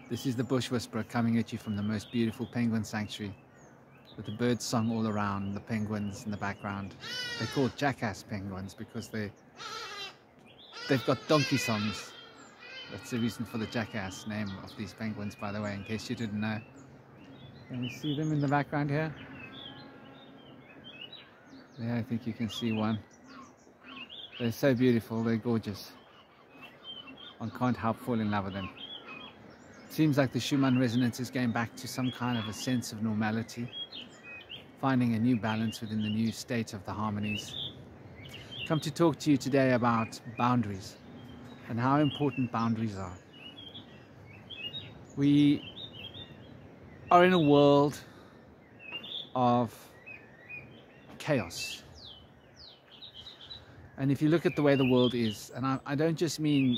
This is the Bush Whisperer coming at you from the most beautiful penguin sanctuary, with the bird song all around, the penguins in the background. They're called jackass penguins because they've got donkey songs. That's the reason for the jackass name of these penguins, by the way, in case you didn't know. Can you see them in the background here? Yeah, I think you can see one. They're so beautiful, they're gorgeous. One can't help fall in love with them. It seems like the Schumann resonance is going back to some kind of a sense of normality, finding a new balance within the new state of the harmonies. Come to talk to you today about boundaries and how important boundaries are. We are in a world of chaos. And if you look at the way the world is, and I don't just mean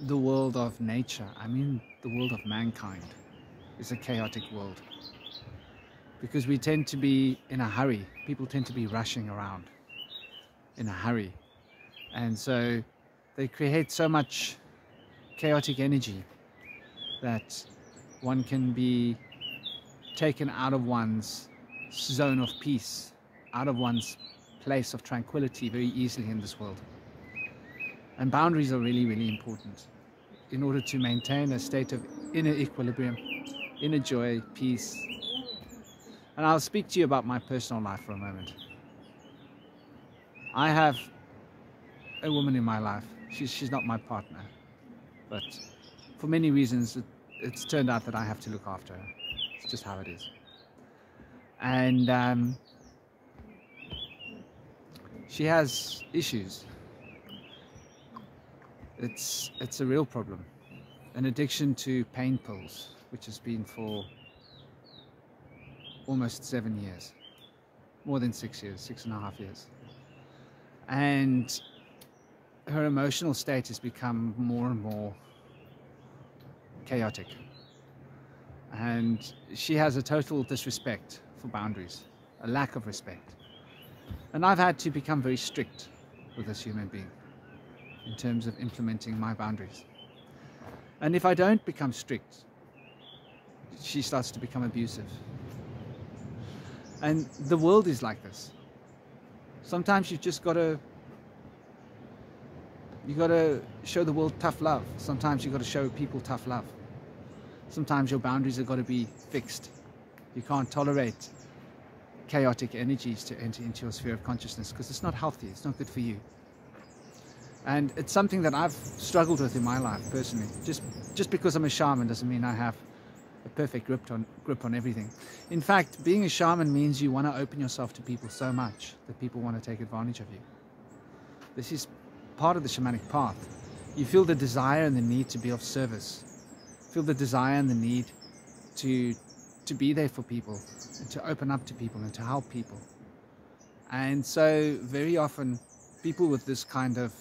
the world of nature, I mean the world of mankind is a chaotic world. Because we tend to be in a hurry. People tend to be rushing around in a hurry. And so they create so much chaotic energy that one can be taken out of one's zone of peace, out of one's place of tranquility very easily in this world. And boundaries are really, really important in order to maintain a state of inner equilibrium, inner joy, peace. And I'll speak to you about my personal life for a moment. I have a woman in my life. She's not my partner, but for many reasons it's turned out that I have to look after her. It's just how it is. And she has issues. It's a real problem. An addiction to pain pills, which has been for almost 7 years. More than 6 years, 6.5 years. And her emotional state has become more and more chaotic. And she has a total disrespect for boundaries, a lack of respect. And I've had to become very strict with this human being in terms of implementing my boundaries. And if I don't become strict, she starts to become abusive. And the world is like this. Sometimes you've just got to show the world tough love. Sometimes you've got to show people tough love. Sometimes your boundaries have got to be fixed. You can't tolerate chaotic energies to enter into your sphere of consciousness because it's not healthy, it's not good for you. And it's something that I've struggled with in my life personally. Just because I'm a shaman doesn't mean I have a perfect grip on everything. In fact, being a shaman means you want to open yourself to people so much that people want to take advantage of you. This is part of the shamanic path. You feel the desire and the need to be of service. Feel the desire and the need to be there for people and to open up to people and to help people. And so very often people with this kind of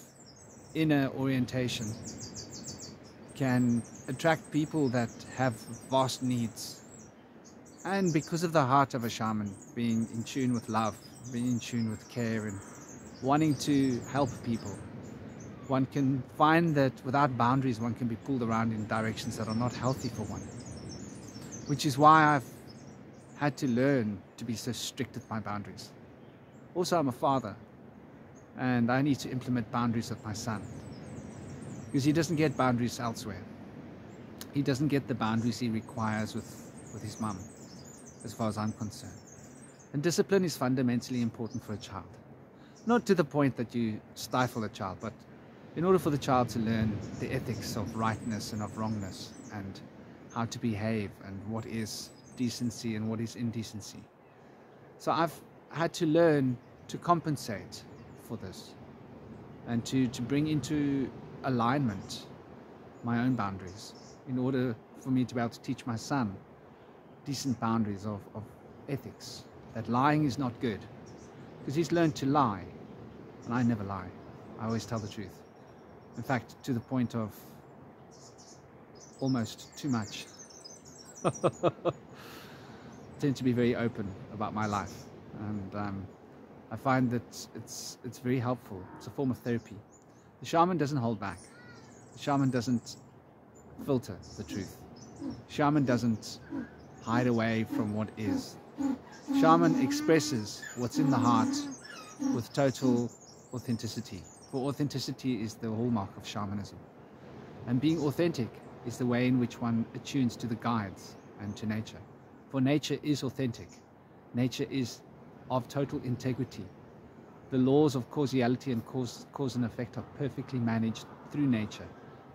inner orientation can attract people that have vast needs. And because of the heart of a shaman being in tune with love, being in tune with care and wanting to help people, one can find that without boundaries one can be pulled around in directions that are not healthy for one. Which is why I've had to learn to be so strict with my boundaries. Also, I'm a father, and I need to implement boundaries with my son, because he doesn't get boundaries elsewhere. He doesn't get the boundaries he requires with his mum, as far as I'm concerned. And discipline is fundamentally important for a child. Not to the point that you stifle a child, but in order for the child to learn the ethics of rightness and of wrongness, and how to behave, and what is decency and what is indecency. So I've had to learn to compensate for this, and to bring into alignment my own boundaries in order for me to be able to teach my son decent boundaries of ethics, that lying is not good, because he's learned to lie, and I never lie. I always tell the truth. In fact, to the point of almost too much. I tend to be very open about my life, and I find that it's very helpful. It's a form of therapy. The shaman doesn't hold back. The shaman doesn't filter the truth. Shaman doesn't hide away from what is. Shaman expresses what's in the heart with total authenticity. For authenticity is the hallmark of shamanism. And being authentic is the way in which one attunes to the guides and to nature. For nature is authentic. Nature is of total integrity. The laws of causality and cause and effect are perfectly managed through nature.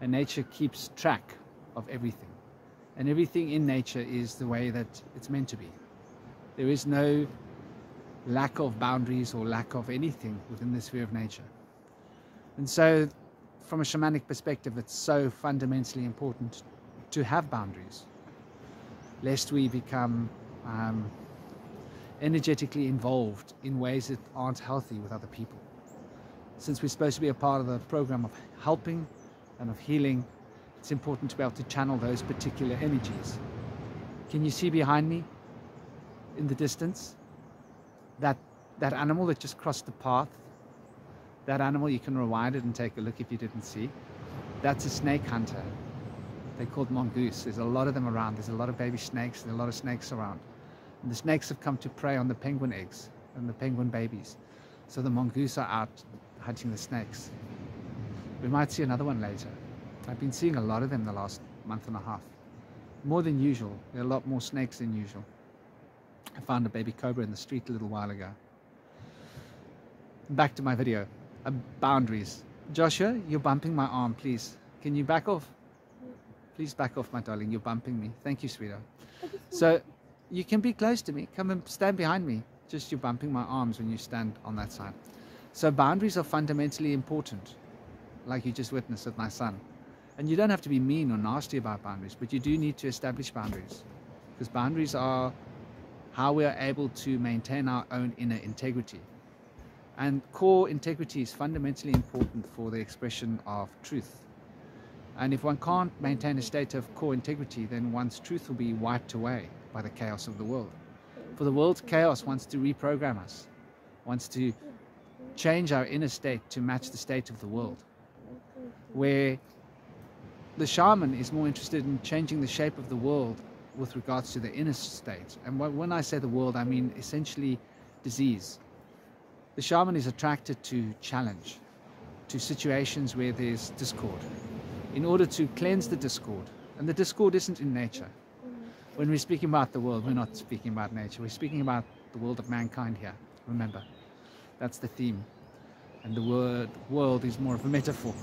And nature keeps track of everything. And everything in nature is the way that it's meant to be. There is no lack of boundaries or lack of anything within the sphere of nature. And so, from a shamanic perspective, it's so fundamentally important to have boundaries, lest we become energetically involved in ways that aren't healthy with other people. Since we're supposed to be a part of the program of helping and of healing, it's important to be able to channel those particular energies. Can you see behind me in the distance that animal that just crossed the path? That animal, you can rewind it and take a look if you didn't see. That's a snake hunter. They're called mongoose. There's a lot of them around. There's a lot of baby snakes and a lot of snakes around. And the snakes have come to prey on the penguin eggs and the penguin babies. So the mongoose are out hunting the snakes. We might see another one later. I've been seeing a lot of them the last month and a half. More than usual. There are a lot more snakes than usual. I found a baby cobra in the street a little while ago. Back to my video. Boundaries. Joshua, you're bumping my arm, please. Can you back off? Please back off, my darling. You're bumping me. Thank you, sweetheart. So you can be close to me. Come and stand behind me. Just you're bumping my arms when you stand on that side. So boundaries are fundamentally important, like you just witnessed with my son. And you don't have to be mean or nasty about boundaries, but you do need to establish boundaries, because boundaries are how we are able to maintain our own inner integrity. And core integrity is fundamentally important for the expression of truth. And if one can't maintain a state of core integrity, then one's truth will be wiped away by the chaos of the world. For the world's chaos wants to reprogram us, wants to change our inner state to match the state of the world, where the shaman is more interested in changing the shape of the world with regards to the inner state. And when I say the world, I mean essentially disease. The shaman is attracted to challenge, to situations where there's discord, in order to cleanse the discord. And the discord isn't in nature. When we're speaking about the world, we're not speaking about nature. We're speaking about the world of mankind here. Remember, that's the theme. And the word world is more of a metaphor,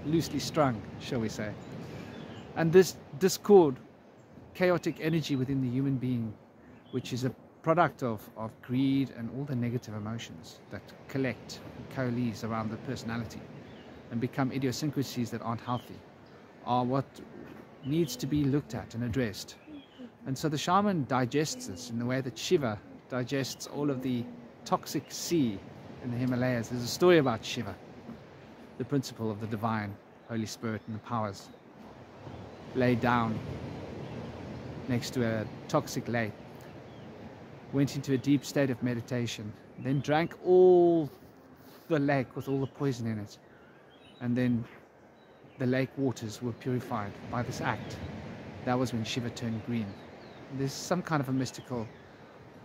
loosely strung, shall we say. And this discord, chaotic energy within the human being, which is a product of greed and all the negative emotions that collect and coalesce around the personality and become idiosyncrasies that aren't healthy, are what needs to be looked at and addressed. And so the shaman digests this in the way that Shiva digests all of the toxic sea in the Himalayas. There's a story about Shiva, the principle of the divine Holy Spirit and the powers, laid down next to a toxic lake, went into a deep state of meditation, then drank all the lake with all the poison in it, and then the lake waters were purified by this act. That was when Shiva turned green. There's some kind of a mystical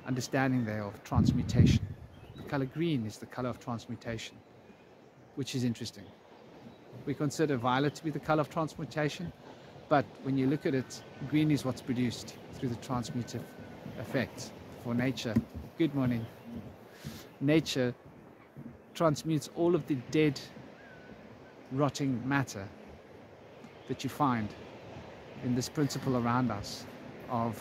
understanding there of transmutation. The color green is the color of transmutation, which is interesting. We consider violet to be the color of transmutation, but when you look at it, green is what's produced through the transmutive effect. For nature, good morning, nature transmutes all of the dead, rotting matter that you find in this principle around us of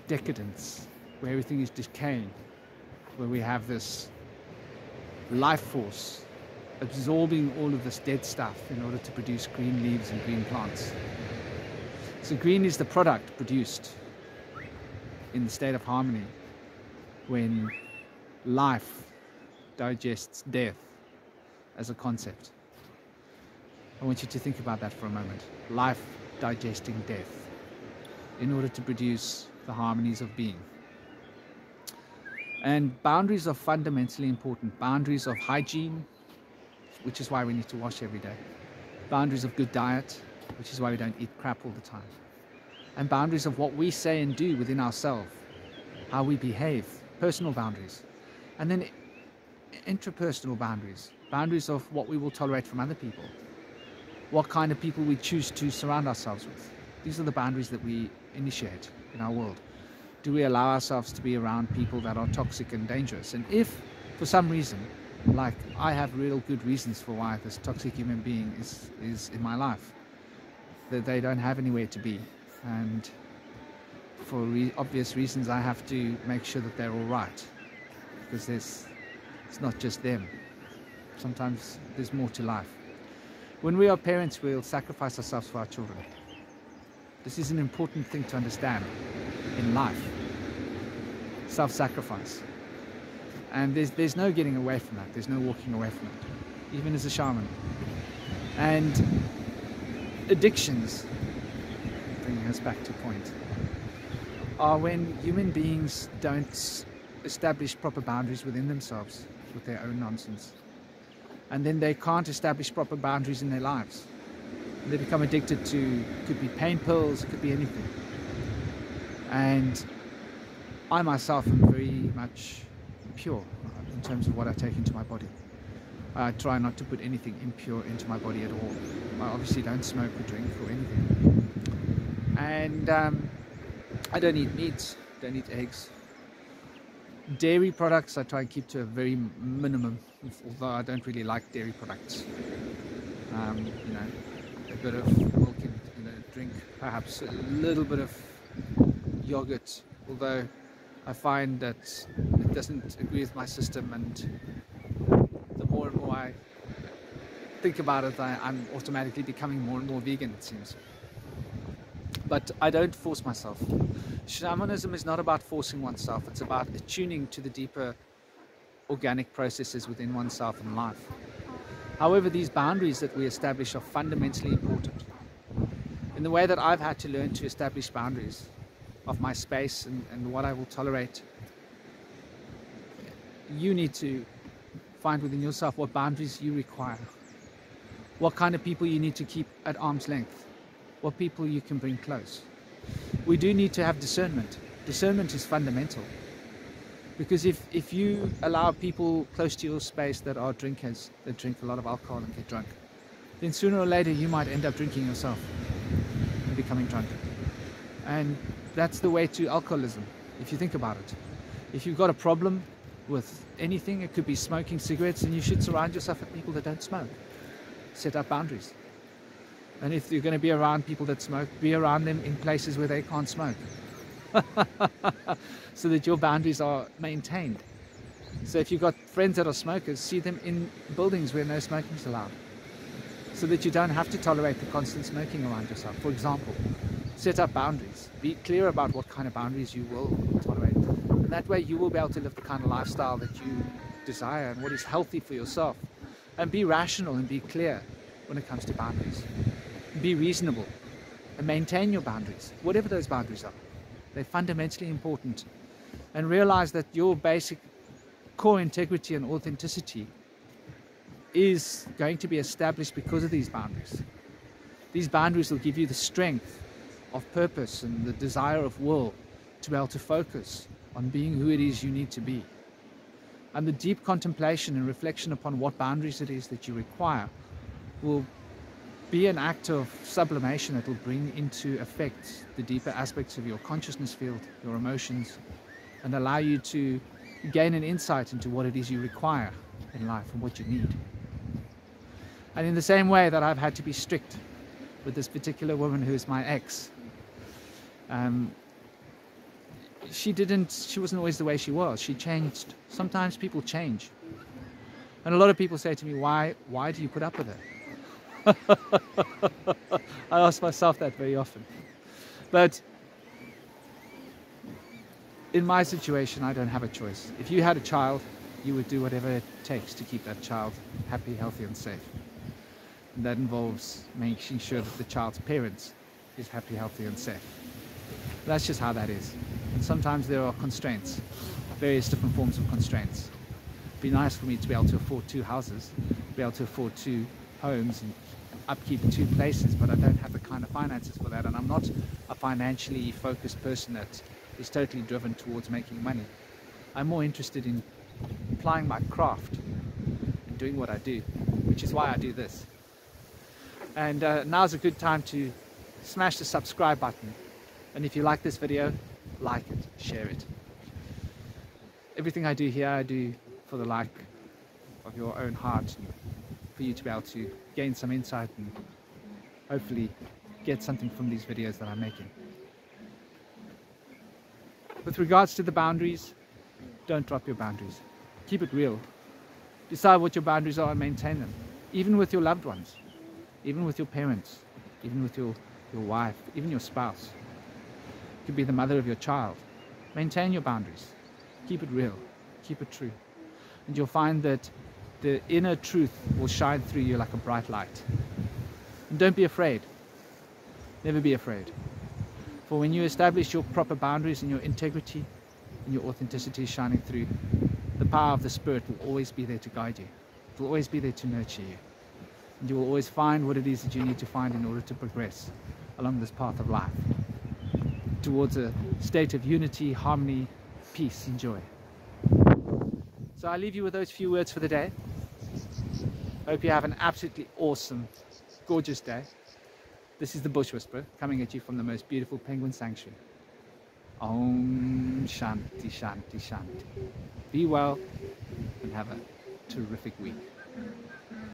decadence, where everything is decaying, where we have this life force absorbing all of this dead stuff in order to produce green leaves and green plants. So green is the product produced in the state of harmony when life digests death as a concept. I want you to think about that for a moment. Life digesting death in order to produce the harmonies of being. And boundaries are fundamentally important. Boundaries of hygiene, which is why we need to wash every day. Boundaries of good diet, which is why we don't eat crap all the time. And boundaries of what we say and do within ourselves, how we behave, personal boundaries. And then intrapersonal boundaries, boundaries of what we will tolerate from other people, what kind of people we choose to surround ourselves with. These are the boundaries that we initiate in our world. Do we allow ourselves to be around people that are toxic and dangerous? And if for some reason, like I have real good reasons for why this toxic human being is in my life, that they don't have anywhere to be, and for obvious reasons I have to make sure that they're all right, because it's not just them. Sometimes there's more to life. When we are parents, we'll sacrifice ourselves for our children. This is an important thing to understand in life. Self-sacrifice. And there's no getting away from that. There's no walking away from it, even as a shaman. And addictions, bringing us back to point, are when human beings don't establish proper boundaries within themselves with their own nonsense. And then they can't establish proper boundaries in their lives. They become addicted to, could be pain pills, it could be anything. And I myself am very much pure in terms of what I take into my body. I try not to put anything impure into my body at all. I obviously don't smoke or drink or anything. And I don't eat meat, don't eat eggs. Dairy products I try and keep to a very minimum, although I don't really like dairy products. You know, a bit of milk in a drink, perhaps a little bit of yogurt, although I find that it doesn't agree with my system, and the more and more I think about it, I'm automatically becoming more and more vegan, it seems. But I don't force myself. Shamanism is not about forcing oneself, it's about attuning to the deeper organic processes within oneself and life. However, these boundaries that we establish are fundamentally important. In the way that I've had to learn to establish boundaries of my space and what I will tolerate, you need to find within yourself what boundaries you require, what kind of people you need to keep at arm's length, what people you can bring close. We do need to have discernment. Discernment is fundamental, because if you allow people close to your space that are drinkers, that drink a lot of alcohol and get drunk, then sooner or later you might end up drinking yourself and becoming drunk. And that's the way to alcoholism, if you think about it. If you've got a problem with anything, it could be smoking cigarettes, and you should surround yourself with people that don't smoke. Set up boundaries. And if you're going to be around people that smoke, be around them in places where they can't smoke. So that your boundaries are maintained. So if you've got friends that are smokers, see them in buildings where no smoking is allowed, so that you don't have to tolerate the constant smoking around yourself. For example, set up boundaries. Be clear about what kind of boundaries you will tolerate. And that way you will be able to live the kind of lifestyle that you desire and what is healthy for yourself. And be rational and be clear when it comes to boundaries. Be reasonable and maintain your boundaries, whatever those boundaries are. They're fundamentally important. And realize that your basic core integrity and authenticity is going to be established because of these boundaries. These boundaries will give you the strength of purpose and the desire of will to be able to focus on being who it is you need to be. And the deep contemplation and reflection upon what boundaries it is that you require will be an act of sublimation that will bring into effect the deeper aspects of your consciousness field, your emotions, and allow you to gain an insight into what it is you require in life and what you need. And in the same way that I've had to be strict with this particular woman who is my ex, she wasn't always the way she was. She changed. Sometimes people change. And a lot of people say to me, why do you put up with her? I ask myself that very often. But in my situation, I don't have a choice. If you had a child, you would do whatever it takes to keep that child happy, healthy, and safe. And that involves making sure that the child's parents is happy, healthy, and safe. That's just how that is. And sometimes there are constraints, various different forms of constraints. It'd be nice for me to be able to afford 2 houses, be able to afford 2 homes and upkeep 2 places, but I don't have the kind of finances for that, and I'm not a financially focused person that is totally driven towards making money. I'm more interested in applying my craft and doing what I do, which is why I do this. And now's a good time to smash the subscribe button, and if you like this video, like it, share it. Everything I do here, I do for the like of your own heart, and for you to be able to gain some insight and hopefully get something from these videos that I'm making. With regards to the boundaries, don't drop your boundaries. Keep it real. Decide what your boundaries are and maintain them. Even with your loved ones, even with your parents, even with your wife, even your spouse. It could be the mother of your child. Maintain your boundaries. Keep it real. Keep it true. And you'll find that the inner truth will shine through you like a bright light. And don't be afraid. Never be afraid. For when you establish your proper boundaries and your integrity and your authenticity shining through, the power of the Spirit will always be there to guide you. It will always be there to nurture you. And you will always find what it is that you need to find in order to progress along this path of life towards a state of unity, harmony, peace and joy. So I leave you with those few words for the day. Hope you have an absolutely awesome, gorgeous day. This is the Bush Whisperer coming at you from the most beautiful penguin sanctuary. Om Shanti Shanti Shanti. Be well and have a terrific week.